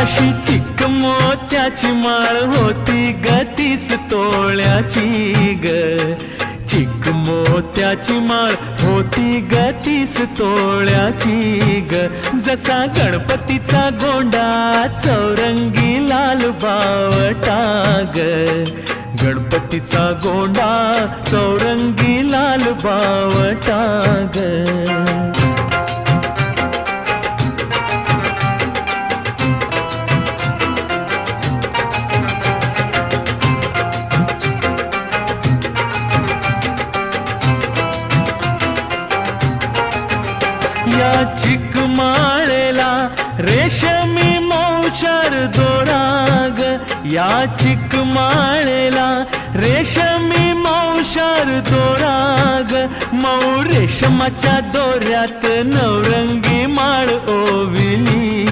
अशी चिक मोत्याची माळ होती ग 30 तोळ्याची ग. चिक मोत्याची माळ होती ग 30 तोळ्याची ग. जसा गणपतीचा गोंडा चौरंगी लाल बावटा ग. गणपतीचा गोंडा चौरंगी लाल बावटा ग. या चिकमाळेला रेशमी मौचार दोराग. या चिकमाळेला रेशमी मौचार दोराग. मऊ रेशमाच्या दोऱ्यात नवरंगी माळ ओविली